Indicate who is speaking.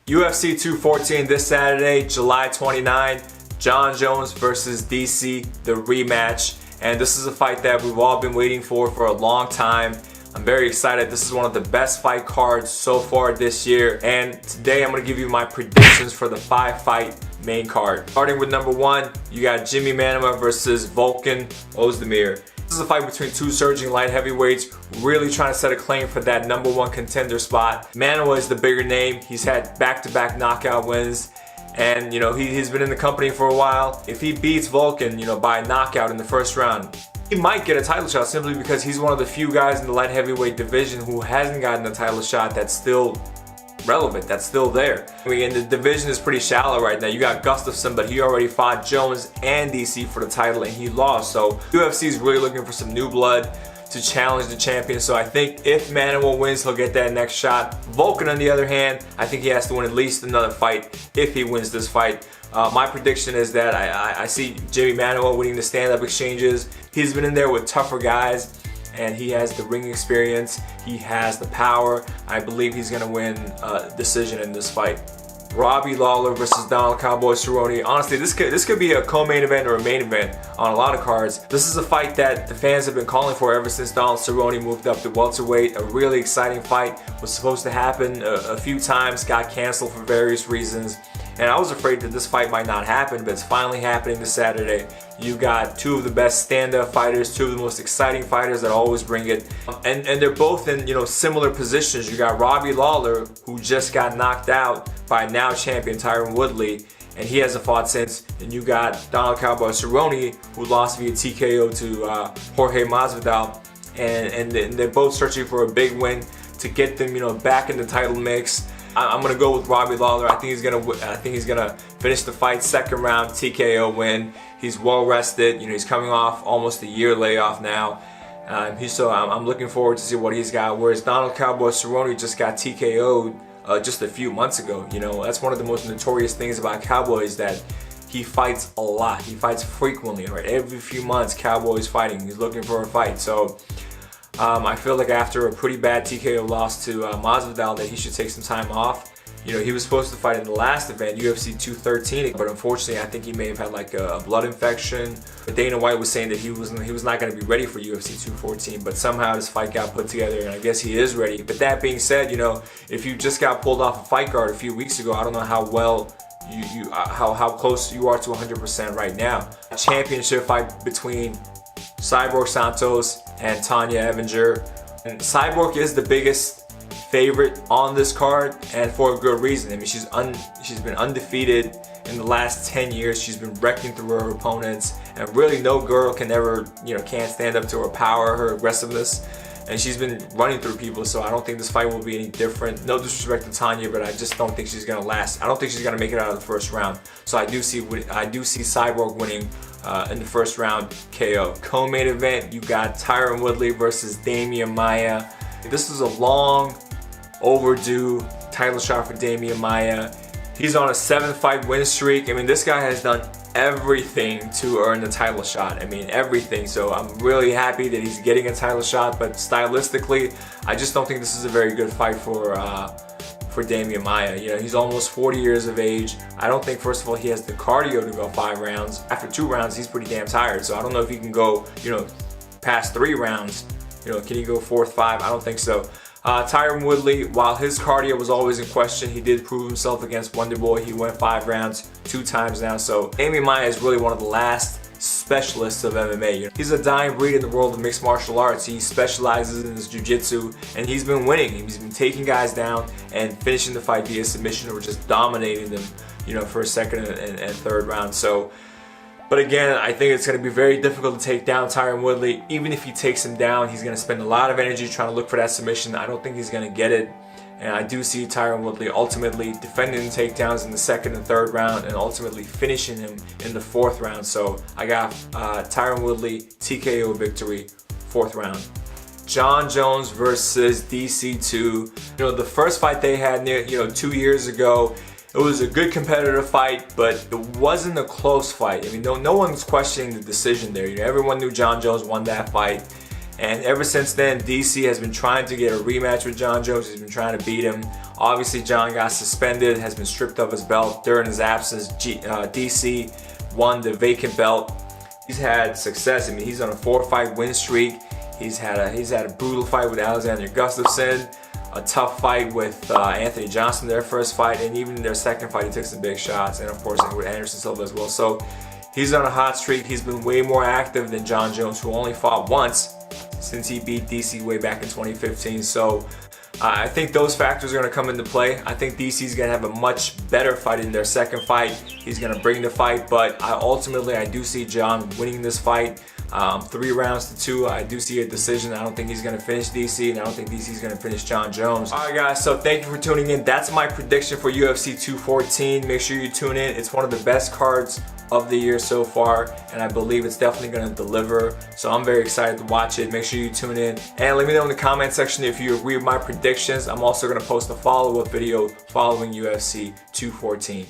Speaker 1: UFC 214 this Saturday, July 29, Jon Jones versus DC, the rematch. And this is a fight that we've all been waiting for a long time. I'm very excited. This is one of the best fight cards so far this year. And today I'm going to give you my predictions for the 5-fight main card. Starting with number 1, you got Jimi Manuwa versus Volkan Oezdemir. This is a fight between two surging light heavyweights, really trying to set a claim for that number 1 contender spot. Manuwa is the bigger name. He's had back-to-back knockout wins. And, he's been in the company for a while. If he beats Volkan, by a knockout in the first round, he might get a title shot simply because he's one of the few guys in the light heavyweight division who hasn't gotten a title shot that's still relevant, that's still there. And the division is pretty shallow right now. You got Gustafsson, but he already fought Jones and DC for the title and he lost. So UFC is really looking for some new blood to challenge the champion. So I think if Manuwa wins, he'll get that next shot. Volkan, on the other hand, I think he has to win at least another fight if he wins this fight. My prediction is that I see Jimi Manuwa winning the stand-up exchanges. He's been in there with tougher guys, and he has the ring experience. He has the power. I believe he's going to win a decision in this fight. Robbie Lawler versus Donald Cowboy Cerrone. Honestly, this could be a co-main event or a main event on a lot of cards. This is a fight that the fans have been calling for ever since Donald Cerrone moved up to welterweight. A really exciting fight. Was supposed to happen a few times, got canceled for various reasons. And I was afraid that this fight might not happen, but it's finally happening this Saturday. You got two of the best stand-up fighters, two of the most exciting fighters that always bring it. And they're both in, similar positions. You got Robbie Lawler, who just got knocked out by now champion Tyron Woodley, and he hasn't fought since. And you got Donald Cowboy Cerrone, who lost via TKO to Jorge Masvidal. And they're both searching for a big win to get them, back in the title mix. I'm gonna go with Robbie Lawler. I think he's gonna finish the fight second round TKO win. He's well rested. He's coming off almost a year layoff now. I'm looking forward to see what he's got. Whereas Donald Cowboy Cerrone just got TKO'd just a few months ago. That's one of the most notorious things about Cowboy is that he fights a lot. He fights frequently. Right, every few months, Cowboy's fighting. He's looking for a fight. So. I feel like after a pretty bad TKO loss to Masvidal that he should take some time off. He was supposed to fight in the last event, UFC 213, but unfortunately I think he may have had like a blood infection. But Dana White was saying that he was not going to be ready for UFC 214, but somehow this fight got put together and I guess he is ready. But that being said, if you just got pulled off a fight card a few weeks ago, I don't know how well how close you are to 100% right now. A championship fight between Cyborg Santos and Tonya Evinger. And Cyborg is the biggest favorite on this card, and for a good reason. I mean, she's been undefeated in the last 10 years. She's been wrecking through her opponents, and really no girl can ever, can't stand up to her power, her aggressiveness. And she's been running through people, so I don't think this fight will be any different. No disrespect to Tonya, but I just don't think she's gonna last. I don't think she's gonna make it out of the first round. So I do see Cyborg winning in the first round KO. Co-main event, you got Tyron Woodley versus Demian Maia. This is a long overdue title shot for Demian Maia. He's on a 7-fight win streak. I mean, this guy has done everything to earn the title shot. I mean, everything. So I'm really happy that he's getting a title shot, but stylistically, I just don't think this is a very good fight for Demian Maia. He's almost 40 years of age. I don't think, first of all, he has the cardio to go 5 rounds. After 2 rounds, he's pretty damn tired. So I don't know if he can go, past 3 rounds. Can he go 4th, 5? I don't think so. Tyron Woodley, while his cardio was always in question, he did prove himself against Wonder Boy. He went 5 rounds 2 times now. So Demian Maia is really one of the last specialists of MMA. He's a dying breed in the world of mixed martial arts. He specializes in his jiu-jitsu, and he's been winning. He's been taking guys down and finishing the fight via submission or just dominating them, for a second and third round. So, but again, I think it's going to be very difficult to take down Tyron Woodley. Even if he takes him down, he's going to spend a lot of energy trying to look for that submission. I don't think he's going to get it. And I do see Tyron Woodley ultimately defending the takedowns in the 2nd and 3rd round and ultimately finishing him in the 4th round. So I got Tyron Woodley TKO victory, 4th round. Jon Jones versus DC2. The first fight they had 2 years ago, it was a good competitive fight, but it wasn't a close fight. I mean, no one was questioning the decision there. Everyone knew Jon Jones won that fight. And ever since then, DC has been trying to get a rematch with Jon Jones. He's been trying to beat him. Obviously, Jon got suspended, has been stripped of his belt during his absence. DC won the vacant belt. He's had success. I mean, he's on a 4-fight win streak. He's had a brutal fight with Alexander Gustafsson, a tough fight with Anthony Johnson, their first fight, and even in their second fight, he took some big shots, and of course with Anderson Silva as well. So he's on a hot streak. He's been way more active than Jon Jones, who only fought once since he beat DC way back in 2015. So I think those factors are going to come into play. I think DC's going to have a much better fight in their second fight. He's going to bring the fight, but ultimately I do see Jon winning this fight. 3 rounds to 2. I do see a decision. I don't think he's going to finish DC, and I don't think DC's going to finish Jon Jones. Alright guys, so thank you for tuning in. That's my prediction for UFC 214. Make sure you tune in. It's one of the best cards of the year so far, and I believe it's definitely going to deliver. So I'm very excited to watch it. Make sure you tune in, and let me know in the comment section if you agree with my predictions. I'm also going to post a follow-up video following UFC 214.